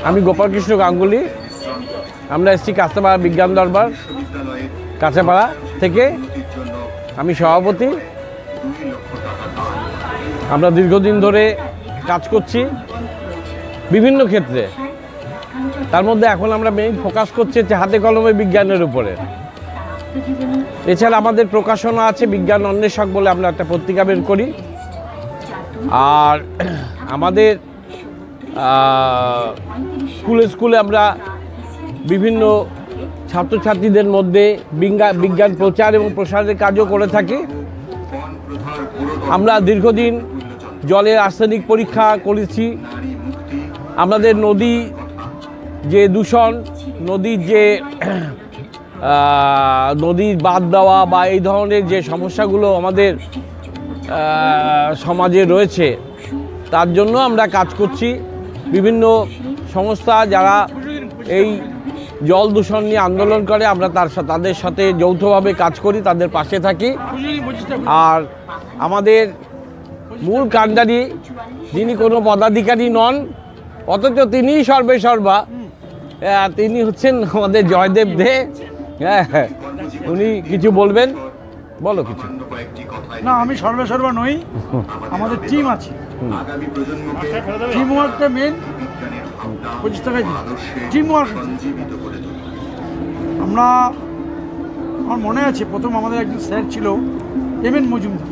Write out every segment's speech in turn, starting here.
আমি গোপালকৃষ্ণ গাঙ্গুলি। আমরা এসেছি কাঁচাপাড়া বিজ্ঞান দরবার কাঁচাপাড়া থেকে। আমি সভাপতি। আমরা দীর্ঘদিন ধরে কাজ করছি বিভিন্ন ক্ষেত্রে। তার মধ্যে এখন আমরা মেইন ফোকাস করছি হচ্ছে হাতে কলমে বিজ্ঞানের উপরে। এছাড়া আমাদের প্রকাশনা আছে বিজ্ঞান অন্বেষক বলে, আমরা একটা পত্রিকা বের করি। আর আমাদের স্কুলে আমরা বিভিন্ন ছাত্রছাত্রীদের মধ্যে বিজ্ঞান প্রচার এবং প্রসারের কাজও করে থাকি। আমরা দীর্ঘদিন জলের আর্সেনিক পরীক্ষা করেছি। আমাদের নদী যে দূষণ, নদীর যে নদীর বাদ দেওয়া বা এই ধরনের যে সমস্যাগুলো আমাদের সমাজে রয়েছে, তার জন্য আমরা কাজ করছি। বিভিন্ন সংস্থা যারা এই জল দূষণ নিয়ে আন্দোলন করে, আমরা তাদের সাথে যৌথভাবে কাজ করি, তাদের পাশে থাকি। আর আমাদের মূল কাণ্ডারি, যিনি কোনো পদাধিকারী নন অথচ তিনিই সর্বেসর্বা, তিনি হচ্ছেন আমাদের জয়দেব দে। হ্যাঁ, উনি কিছু বলবেন। বলো কিছু। না, আমি সর্বেসর্বা নই, আমাদের টিম আছে। টিম ওয়ার্কটা মেন। 25 টাকায় টিম ওয়ার্ক। আমার মনে আছে প্রথম আমাদের একজন স্যার ছিল এম.এন. মজুমদার,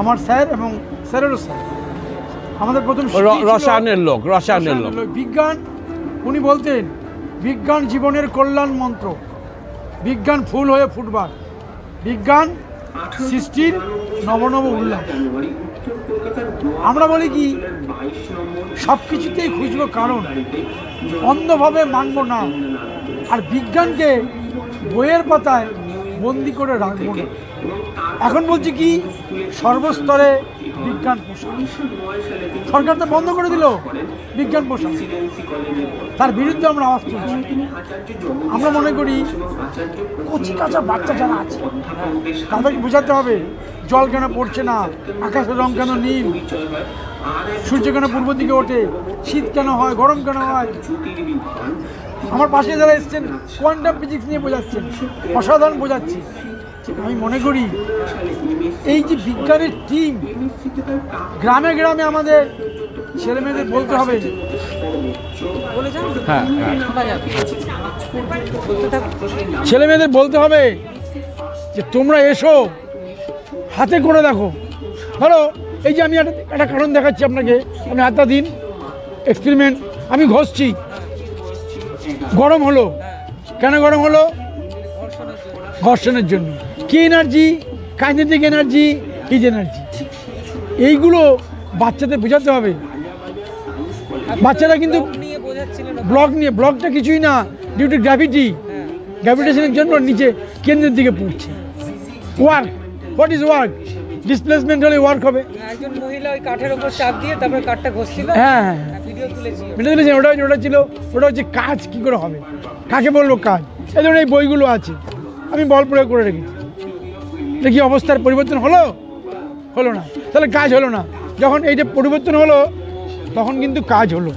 আমার স্যার এবং স্যারেরও স্যার। আমাদের প্রথম রসায়নের লোক বিজ্ঞান। উনি বলতেন বিজ্ঞান জীবনের কল্যাণ মন্ত্র, বিজ্ঞান ফুল হয়ে ফুটবার, বিজ্ঞান সৃষ্টির নবনব উল্লাস। আমরা বলি কি সব কিছুতেই খুঁজবো কারণ, অন্ধভাবে মানব না। আর বিজ্ঞানকে বইয়ের পাতায় বন্দি করে রাখবো না। এখন বলছি কি সর্বস্তরে বিজ্ঞান পোষণ। সরকার তো বন্ধ করে দিল বিজ্ঞান পোষণ, তার বিরুদ্ধে আমরা আওয়াজ তুলছি। আমরা মনে করি কচি কাঁচা বাচ্চা যারা আছে তাদেরকে বোঝাতে হবে জল কেন পড়ছে না, আকাশের রং কেন নীল, সূর্য কেন পূর্ব দিকে ওঠে, শীত কেন হয়, গরম কেন হয়। আমার পাশে যারা এসছেন কোয়ান্টাম ফিজিক্স নিয়ে বোঝাচ্ছেন, অসাধারণ বোঝাচ্ছি। আমি মনে করি এই যে বিজ্ঞানের টিম, গ্রামে গ্রামে আমাদের ছেলেমেয়েদের বলতে হবে, ছেলেমেয়েদের বলতে হবে যে তোমরা এসো, হাতে করে দেখো। ধরো এই যে আমি একটা কারণ দেখাচ্ছি আপনাকে, আমি হাতটা দিন, এক্সপেরিমেন্ট আমি ঘষছি, গরম হলো। কেন গরম হলো? ঘর্ষণের জন্য। কি energy? Kinetic energy, hit energy. এইগুলো বাচ্চাদের বোঝাতে হবে। বাচ্চারা কিন্তু ব্লকটা কিছুই না, ডিউ টু গ্র্যাভিটেশনের জন্য নিচে কেন্দ্রের দিকে পড়ছে। Work, what is work? Displacement হলে ওয়ার্ক হবে। একজন মহিলা ওই কাঠের উপর চাপ দিয়ে তারপর কাঠটা ঘষছিল। হ্যাঁ, ভিডিও তুলেছি। ওটা হচ্ছে কাজ কি করে হবে, কাকে বলবো কাজ। এই ধরনের এই বইগুলো আছে, আমি বল প্রয়োগ করে রেখেছি। দেখি অবস্থার পরিবর্তন হলো না, তাহলে কাজ হলো না। যখন এইটা পরিবর্তন হলো তখন কিন্তু কাজ হলো,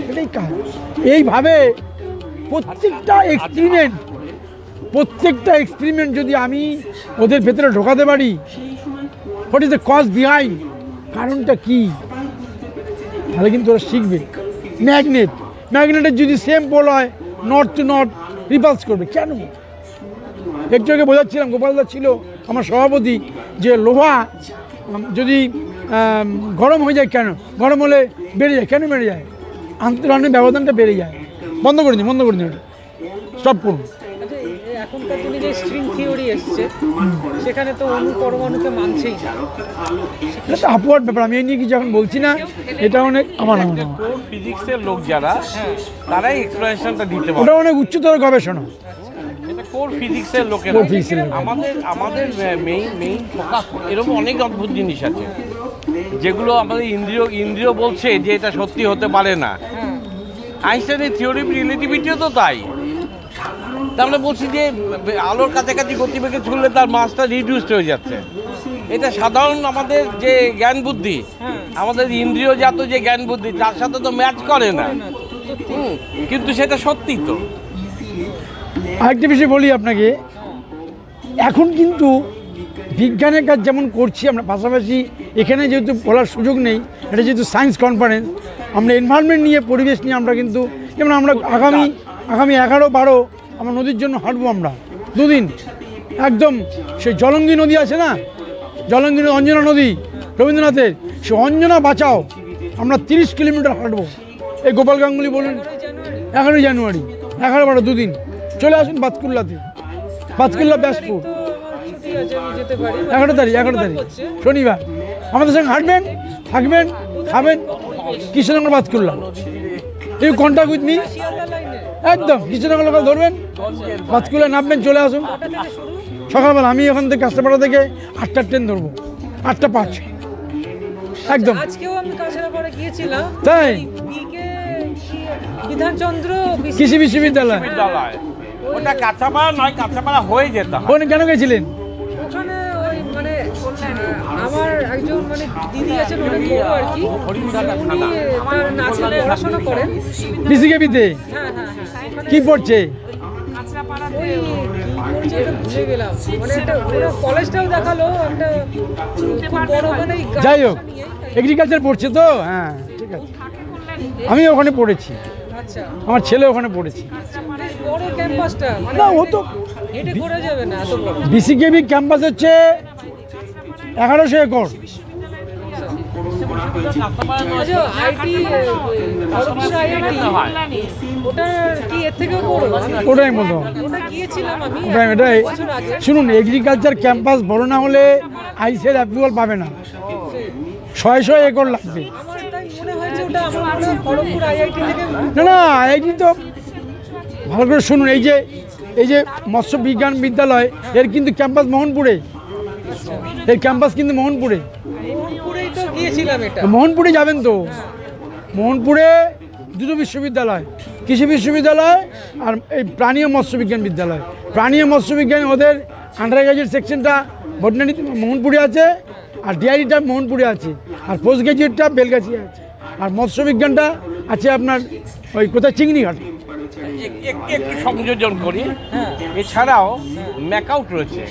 এটাই কাজ। এইভাবে প্রত্যেকটা এক্সপেরিমেন্ট যদি আমি ওদের ভেতরে ঢোকাতে পারি, what is the cause behind, কারণটা কি, তাহলে কিন্তু ওরা শিখবে। ম্যাগনেটের যদি সেম পোল হয়, নর্থ টু নর্থ রিপালস করবে কেন? একটু আগে বোঝাচ্ছিলাম, গোপালদা ছিল আমার সভাপতি, যে লোহা যদি গরম হয়ে যায় কেন, গরম হলে বেড়ে যায়, কেন বেড়ে যায়? আন্তঃরানের ব্যবধানটা বেড়ে যায়। বন্ধ করে দিন, স্টপ করুন। এখনকার দিনে যে স্ট্রিং থিওরি এসছে, সেখানে তো অণু পরমাণুকে মানছেই না। এটা আপওয়ার্ড ব্যাপার, আমি এই নিয়ে কিছু এখন বলছি না। এটা অনেক আমার কোর ফিজিক্সের লোক যারা, তারাই এক্সপ্লেনেশনটা দিতে পারে। ওটা অনেক উচ্চতর গবেষণা। এটা কোর ফিজিক্সের লোকেরা। আমাদের মেইন ফোকাস এরকম অনেক অদ্ভুত জিনিস আছে যেগুলো আমাদের ইন্দ্রিয় বলছে যে এটা সত্যি হতে পারে না। আইনস্টাইনের থিওরি অফ রিলেটিভিটিও তো তাই। তা আমরা বলছি যে আলোর কাছাকাছি গতিবেগে ছুটলে তার মাসটা রিডিউসড হয়ে যাচ্ছে। এটা সাধারণ আমাদের যে জ্ঞান বুদ্ধি, হ্যাঁ। আমাদের ইন্দ্রিয়জাত যে জ্ঞান বুদ্ধি তার সাথে তো ম্যাচ করে না। কিন্তু সেটা সত্যি তো। আরেকটা বিষয় বলি আপনাকে, এখন কিন্তু বিজ্ঞানের কাজ যেমন করছি আমরা, পাশাপাশি এখানে যেহেতু বলার সুযোগ নেই, এটা যেহেতু সায়েন্স কনফারেন্স, আমরা এনভায়রনমেন্ট নিয়ে, পরিবেশ নিয়ে আমরা কিন্তু, যেমন আমরা আগামী 11-12 আমরা নদীর জন্য হাঁটবো আমরা 2 দিন, একদম সেই জলঙ্গি নদী আছে না, জলঙ্গি অঞ্জনা নদী রবীন্দ্রনাথের, সে অঞ্জনা বাঁচাও আমরা 30 কিলোমিটার হাঁটবো। এই গোপাল গাঙ্গুলি বলুন 11 জানুয়ারি 11-12 2 দিন চলে আসুন বাতকুল্লাতে, বাতকুল্লা ব্যাসপুর, 11 তারিখ শনিবার। আমাদের সঙ্গে হাঁটবেন, থাকবেন, খাবেন, কৃষ্ণনগর বাতকুল্লা। এই কন্ট্যাক্ট উইথ মি, একদম কৃষ্ণনগর লোকাল ধরবেন, বাতকুল্লা নামবেন, চলে আসুন সকালবেলা। আমি ওখান থেকে কাঁচরাপাড়া থেকে 8টার ট্রেন ধরবো, 8:05 একদম। আজকেও আমি কাছড়াপাড়া গিয়েছিলাম, তাই বিধানচন্দ্র কৃষি বিশ্ববিদ্যালয়, ওটা কাঁচাপাড়া নয়, কাঁচাপাড়া হয়ে যেত। ওখানে কেন গেছিলেন? ওখানে ওই মানে আমার একজন মানে দিদি আছেন অনেক বড় আর কি, উনি তার নাচের পড়াশোনা করেন বিসিকেবিতে। হ্যাঁ হ্যাঁ হ্যাঁ, কি পড়ছে? ওই কি করছে এটা ভুলে গেলাম, মানে একটা ওরা কলেজটাও দেখালো, একটা খুব বড় মানে এই গাছ যাই হোক, নিয়ে। এগ্রিকালচার পড়ছে তো, হ্যাঁ ঠিক আছে। আমি ওখানে পড়েছি, আচ্ছা, আমার ছেলে ওখানে পড়েছি। বেশ বড় ক্যাম্পাসটা, মানে না ও তো হেঁটে ঘোরা যাবে না, এত বড়। বিসিকেবি ক্যাম্পাস হচ্ছে 1100 একর। আচ্ছা, আইটি খড়গপুর আইআইটি ওটার কি এর থেকেও বড়? ওটাই মতো, ওটা গিয়েছিলাম আমি ওটাই। বছর আগে। শুনুন, এগ্রিকালচার ক্যাম্পাস বড় না হলে আইসের অ্যাপ্রুভাল পাবে না, 600 একর লাগবে। আমার তাই মনে হয়েছে ওটা আমার মনে হয় খড়গপুর আইআইটি থেকে। না না, আইআইটি তো ভালো করে শুনুন, এই যে মৎস্য বিজ্ঞান বিদ্যালয়, এর কিন্তু ক্যাম্পাস মোহনপুরে, এর ক্যাম্পাস কিন্তু মোহনপুরে। মোহনপুরেই তো গিয়েছিলাম এটা। মোহনপুরে যাবেন তো, মোহনপুরে দুটো বিশ্ববিদ্যালয়, কৃষি বিশ্ববিদ্যালয় আর এই প্রাণী ও মৎস্য বিজ্ঞান বিদ্যালয়। প্রাণী ও মৎস্য বিজ্ঞান ওদের আন্ডার গ্রাজুয়েট সেকশনটা বটনারি মোহনপুরে আছে, আর ডিআইডিটা মোহনপুরে আছে, আর পোস্ট গ্রাজুয়েটটা বেলগাছিয়া আছে, আর মৎস্য বিজ্ঞানটা আছে আপনার ওই কোথায় চিংড়িঘাট। একটু সংযোজন করি, এছাড়াও ম্যাকআউট রয়েছে,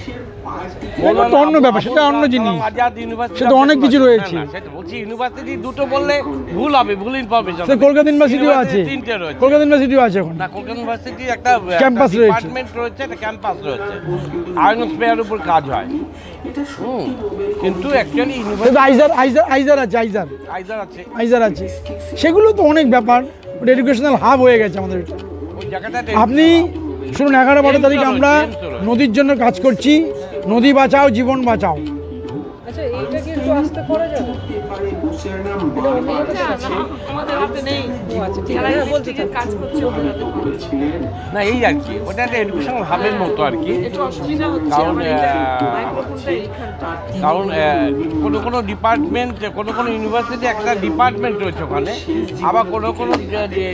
ওটা তো অন্য ব্যাপার, সেটা অন্য জিনিস, আজাদ ইউনিভার্সিটি, সেটা অনেক কিছু রয়েছে। না, সেটা বলছি ইউনিভার্সিটি দুটো বললে ভুল হবে, ভুল ইনফরমেশন। সে কলকাতা ইউনিভার্সিটিও আছে, তিনটে রয়েছে, কলকাতা ইউনিভার্সিটিও আছে এখন। না, কলকাতা ইউনিভার্সিটি একটা ক্যাম্পাস রয়েছে, ডিপার্টমেন্ট রয়েছে, একটা ক্যাম্পাস রয়েছে, আয়নোস্ফিয়ারের উপর কাজ হয়। কিন্তু অ্যাকচুয়ালি ইউনিভার্সিটি আইজার আছে, আইজার আছে, আইজার আছে, সেগুলো তো অনেক ব্যাপার, ওটা এডুকেশনাল হাব হয়ে গেছে আমাদের এটা। ওই জায়গাটাতে আপনি শুনুন, 11-12 তারিখ আমরা নদীর জন্য কাজ করছি, নদী বাঁচাও জীবন বাঁচাও। আচ্ছা, এইটা কি একটু আস্তে করা যাবে? এটা অন্য জায়গায় আছে, আমাদের হাতে নেই। ও আচ্ছা, ঠিক আছে, হ্যাঁ, বলছি তো। কাজ করছে ওদের হাতে পাচ্ছি না, এই আর কি, ওটা একটা এডুকেশনাল হাবের মতো আর কি। একটু অসুবিধা হচ্ছে কারণ আমার এটা মাইক্রোফোনটা এইখানটা। কারণ কোনো ডিপার্টমেন্ট, কোনো ইউনিভার্সিটি একটা ডিপার্টমেন্ট রয়েছে ওখানে, আবার কোনো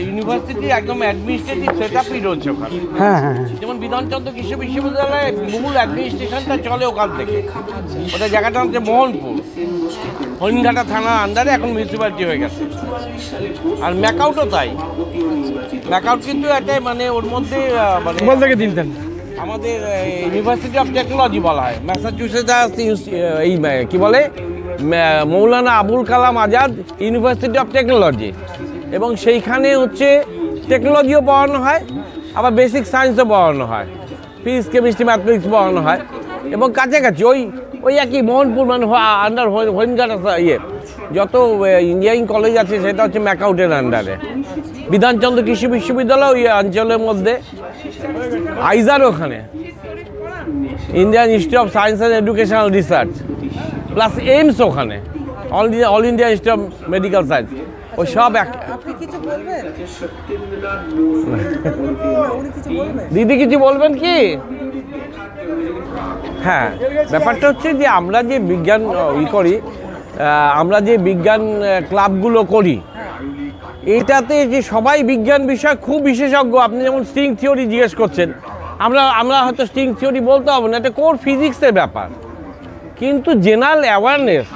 ইউনিভার্সিটি একদম অ্যাডমিনিস্ট্রেটিভ সেট আপই রয়েছে ওখানে। হ্যাঁ হ্যাঁ, যেমন বিধানচন্দ্র কৃষি বিশ্ববিদ্যালয়ে মূল অ্যাডমিনিস্ট্রেশনটা চলে ওখান থেকে। ওটা জায়গাটা হচ্ছে মোহনপুর, হরিণঘাটা থানার আন্ডারে এখন মিউনিসিপ্যালিটি হয়ে গেছে। আর ম্যাকআউটও তাই, ম্যাকআউট কিন্তু একটা মানে ওর মধ্যে মানে বল থেকে দিন দেন। আমাদের ইউনিভার্সিটি অফ টেকনোলজি বলা হয়, ম্যাসাচুসেটস এই কি বলে Maulana Abul Kalam Azad university of technology, এবং সেইখানে হচ্ছে টেকনোলজিও পড়ানো হয়, আবার বেসিক সায়েন্সও পড়ানো হয়, ফিজিক্স কেমিস্ট্রি ম্যাথমেটিক্স পড়ানো হয়, এবং কাছাকাছি ওই একই মোহনপুর মানে আন্ডার হরিণঘাট যত ইঞ্জিনিয়ারিং কলেজ আছে সেটা হচ্ছে ম্যাকআউটের আন্ডারে। বিধানচন্দ্র কৃষি বিশ্ববিদ্যালয় ওই অঞ্চলের মধ্যে, আইজার ওখানে Indian Institute of Science and Educational Research, plus AIIMS ওখানে, All India Institute of Medical Science, ওই সব এক। আপনি কিছু বলবেন? উনি কিছু বলবেন? দিদি কিছু বলবেন কি? হ্যাঁ, ব্যাপারটা হচ্ছে যে আমরা যে বিজ্ঞান করি, আমরা যে বিজ্ঞান ক্লাবগুলো করি, এইটাতে যে সবাই বিজ্ঞান বিষয় খুব বিশেষজ্ঞ। আপনি যেমন স্ট্রিং থিওরি জিজ্ঞেস করছেন, আমরা হয়তো স্ট্রিং থিওরি বলতে হবে না, এটা কোর ফিজিক্সের ব্যাপার, কিন্তু জেনারেল অ্যাওয়ারনেস,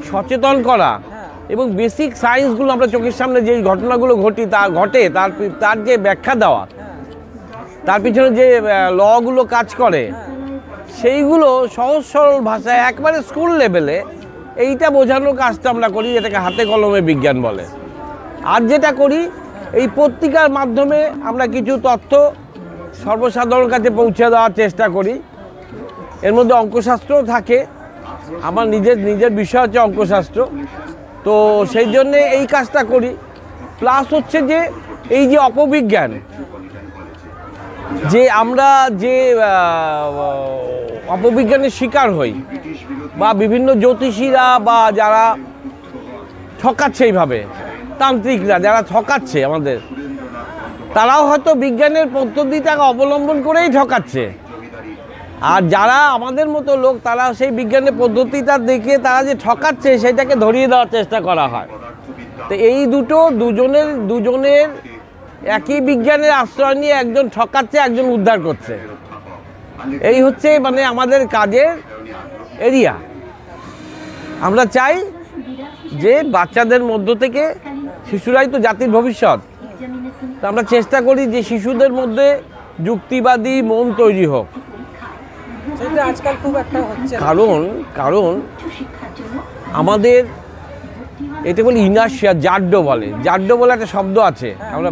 সচেতন করা এবং বেসিক সায়েন্সগুলো আমরা চোখের সামনে যে ঘটনাগুলো ঘটে তার যে ব্যাখ্যা দেওয়া, তার পিছনে যে লগুলো কাজ করে, সেইগুলো সহজ সরল ভাষায় একবারে স্কুল লেভেলে এইটা বোঝানোর কাজটা আমরা করি, যেটাকে হাতে কলমে বিজ্ঞান বলে। আর যেটা করি, এই পত্রিকার মাধ্যমে আমরা কিছু তথ্য সর্বসাধারণের কাছে পৌঁছে দেওয়ার চেষ্টা করি। এর মধ্যে অঙ্কশাস্ত্রও থাকে, আমার নিজের বিষয় হচ্ছে অঙ্কশাস্ত্র, তো সেই জন্যে এই কাজটা করি। প্লাস হচ্ছে যে এই যে অপবিজ্ঞান, যে আমরা যে অপবিজ্ঞানের শিকার হই, বা বিভিন্ন জ্যোতিষীরা বা যারা ঠকাচ্ছে এইভাবে, তান্ত্রিকরা যারা ঠকাচ্ছে আমাদের, তারাও হয়তো বিজ্ঞানের পদ্ধতিটাকে অবলম্বন করেই ঠকাচ্ছে। আর যারা আমাদের মতো লোক, তারা সেই বিজ্ঞানের পদ্ধতিটা দেখে তারা যে ঠকাচ্ছে সেটাকে ধরিয়ে দেওয়ার চেষ্টা করা হয়। তো এই দুজনের একই বিজ্ঞানের আশ্রয় নিয়ে একজন ঠকাচ্ছে, একজন উদ্ধার করছে। এই হচ্ছে মানে আমাদের কাজের এরিয়া। আমরা চাই যে বাচ্চাদের মধ্য থেকে, শিশুরাই তো জাতির ভবিষ্যৎ, তো আমরা চেষ্টা করি যে শিশুদের মধ্যে যুক্তিবাদী মন তৈরি হোক। সেটা আজকাল খুব একটা হচ্ছে না। কারণ আমাদের এটা বলি ইনার্শিয়া, জাড্ডো বলে একটা শব্দ আছে। আমরা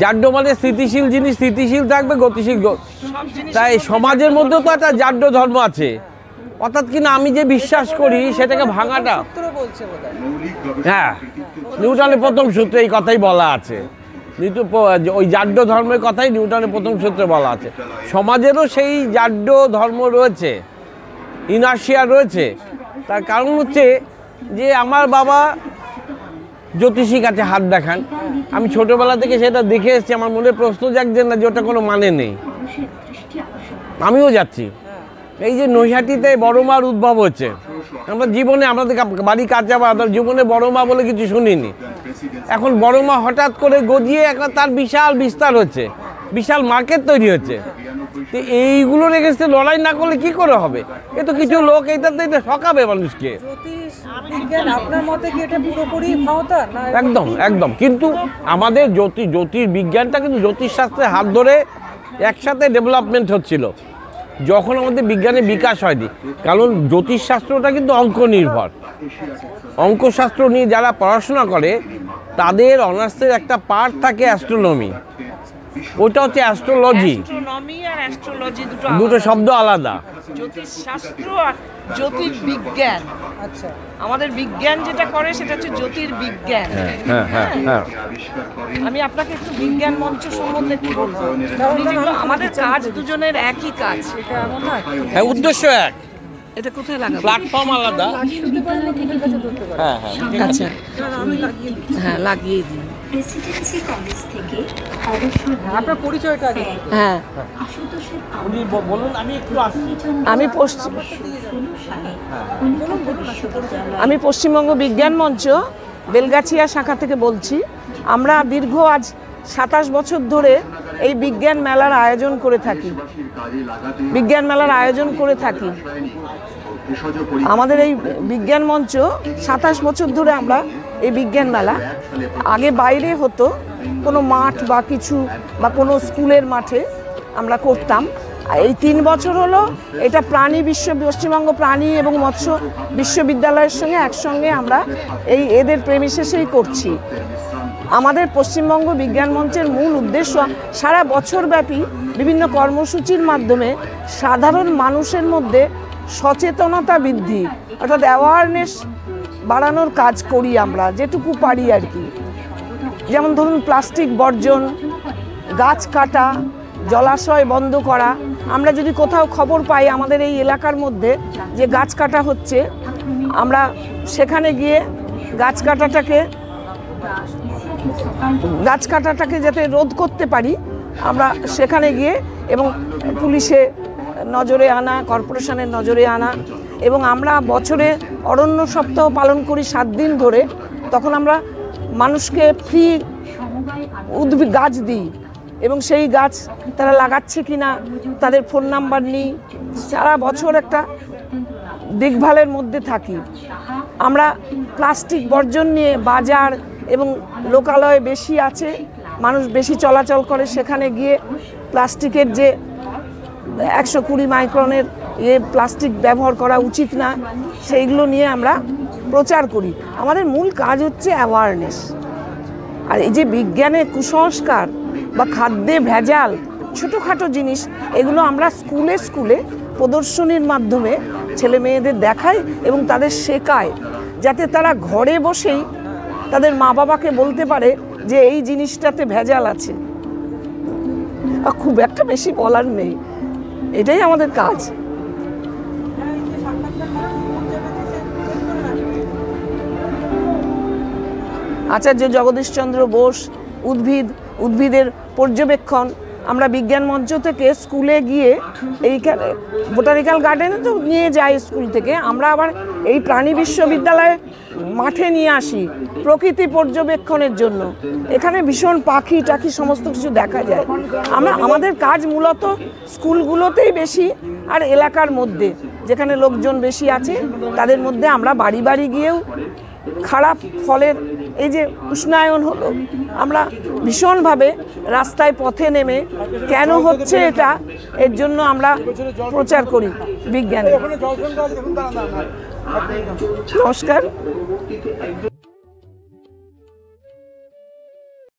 জাড্ডো মানে স্থিতিশীল জিনিস স্থিতিশীল থাকবে, গতিশীল। তাই সমাজের মধ্যেও তো একটা জাড্ডো ধর্ম আছে, অর্থাৎ কিনা আমি যে বিশ্বাস করি সেটাকে ভাঙাটা। হ্যাঁ, নিউটনের প্রথম সূত্রে এই কথাই বলা আছে, ওই জাড্ডো ধর্মের কথাই নিউটনের প্রথম সূত্রে বলা আছে। সমাজেরও সেই জাড্ডো ধর্ম রয়েছে, ইনার্শিয়া রয়েছে। তার কারণ হচ্ছে যে আমার বাবা জ্যোতিষী কাছে হাত দেখান, আমি ছোটবেলা থেকে সেটা দেখে এসেছি। আমার মনে প্রশ্ন জাগছে না যে ওটা কোনো মানে নেই। আমিও যাচ্ছি। এই যে নৈহাটিতে বড় মার উদ্ভব হচ্ছে, আমরা জীবনে আমাদের বাড়ি কাছে জীবনে বড় মা বলে কিছু শুনিনি। এখন বড় মা হঠাৎ করে গজিয়ে এখন তার বিশাল বিস্তার হচ্ছে, বিশাল মার্কেট তৈরি হচ্ছে। তো এইগুলো রেখে লড়াই না করলে কি করে হবে? এ তো কিছু লোক এইটাতে ঠকাবে মানুষকে। একদম। কিন্তু আমাদের জ্যোতির্বিজ্ঞানটা কিন্তু জ্যোতিষশাস্ত্রের হাত ধরে একসাথে ডেভেলপমেন্ট হচ্ছিল যখন আমাদের বিজ্ঞানের বিকাশ হয়নি। কারণ জ্যোতিষশাস্ত্রটা কিন্তু অঙ্ক নির্ভর। অঙ্কশাস্ত্র নিয়ে যারা পড়াশোনা করে তাদের অনার্সের একটা পার্ট থাকে অ্যাস্ট্রোনমি, ওটা হচ্ছে অ্যাস্ট্রোলজি। দুটো শব্দ আলাদা। জ্যোতিষশাস্ত্র আর জ্যোতির্বিজ্ঞান। আচ্ছা, আমাদের বিজ্ঞান যেটা করে সেটা হচ্ছে জ্যোতির্বিজ্ঞান। হ্যাঁ। আমি আপনাকে একটু বিজ্ঞান মঞ্চ সম্বন্ধে কি বলবো। আমাদের কাজ দুজনের একই কাজ, এটা এমন না? হ্যাঁ, উদ্দেশ্য এক। এটা কোথায় লাগাবো? প্ল্যাটফর্ম আলাদা। হ্যাঁ। আচ্ছা, হ্যাঁ লাগিয়ে দিন। আপনার পরিচয়টা আগে। হ্যাঁ, বলুন, আমি একটু আসছি। আমি পশ্চিমবঙ্গ বিজ্ঞান মঞ্চ বেলগাছিয়া শাখা থেকে বলছি। আমরা দীর্ঘ আজ 27 বছর ধরে এই বিজ্ঞান মেলার আয়োজন করে থাকি। আমাদের এই বিজ্ঞান মঞ্চ 27 বছর ধরে আমরা এই বিজ্ঞান মেলা, আগে বাইরে হতো কোনো মাঠ বা কিছু বা কোনো স্কুলের মাঠে আমরা করতাম। এই 3 বছর হলো এটা পশ্চিমবঙ্গ প্রাণী এবং মৎস্য বিশ্ববিদ্যালয়ের সঙ্গে একসঙ্গে আমরা এদের প্রেমিসেসেই করছি। আমাদের পশ্চিমবঙ্গ বিজ্ঞান মঞ্চের মূল উদ্দেশ্য সারা বছরব্যাপী বিভিন্ন কর্মসূচির মাধ্যমে সাধারণ মানুষের মধ্যে সচেতনতা বৃদ্ধি, অর্থাৎ অ্যাওয়ারনেস বাড়ানোর কাজ করি আমরা যেটুকু পারি আর কি। যেমন ধরুন প্লাস্টিক বর্জন, গাছ কাটা, জলাশয় বন্ধ করা। আমরা যদি কোথাও খবর পাই আমাদের এই এলাকার মধ্যে যে গাছ কাটা হচ্ছে, আমরা সেখানে গিয়ে গাছ কাটাটাকে যাতে রোধ করতে পারি, আমরা সেখানে গিয়ে এবং পুলিশে নজরে আনা, কর্পোরেশনের নজরে আনা। এবং আমরা বছরে অরণ্য সপ্তাহ পালন করি 7 দিন ধরে। তখন আমরা মানুষকে ফ্রি গাছ দিই এবং সেই গাছ তারা লাগাচ্ছে কিনা তাদের ফোন নাম্বার নিই। সারা বছর একটা দেখভালের মধ্যে থাকি। আমরা প্লাস্টিক বর্জন নিয়ে বাজার এবং লোকালয়ে বেশি আছে, মানুষ বেশি চলাচল করে, সেখানে গিয়ে প্লাস্টিকের যে 120 মাইক্রনের প্লাস্টিক ব্যবহার করা উচিত না, সেইগুলো নিয়ে আমরা প্রচার করি। আমাদের মূল কাজ হচ্ছে অ্যাওয়ারনেস। আর এই যে বিজ্ঞানের কুসংস্কার বা খাদ্যে ভেজাল ছোটোখাটো জিনিস, এগুলো আমরা স্কুলে স্কুলে প্রদর্শনীর মাধ্যমে ছেলে মেয়েদের দেখাই এবং তাদের শেখায়, যাতে তারা ঘরে বসেই তাদের মা বাবাকে বলতে পারে যে এই জিনিসটাতে ভেজাল আছে। আর খুব একটা বেশি বলার নেই, এটাই আমাদের কাজ। আচার্য জগদীশচন্দ্র বোস উদ্ভিদের পর্যবেক্ষণ, আমরা বিজ্ঞান মঞ্চ থেকে স্কুলে গিয়ে এইখানে বোটানিক্যাল গার্ডেনে তো নিয়ে যাই স্কুল থেকে, আমরা আবার এই প্রাণী বিশ্ববিদ্যালয়ে মাঠে নিয়ে আসি প্রকৃতি পর্যবেক্ষণের জন্য। এখানে ভীষণ পাখি টাখি সমস্ত কিছু দেখা যায়। আমাদের কাজ মূলত স্কুলগুলোতেই বেশি, আর এলাকার মধ্যে যেখানে লোকজন বেশি আছে তাদের মধ্যে আমরা বাড়ি বাড়ি গিয়েও খারাপ ফলের এই যে উষ্ণায়ন হলো, আমরা ভীষণভাবে রাস্তায় পথে নেমে কেন হচ্ছে এটা, এর জন্য আমরা প্রচার করি বিজ্ঞানে। নমস্কার।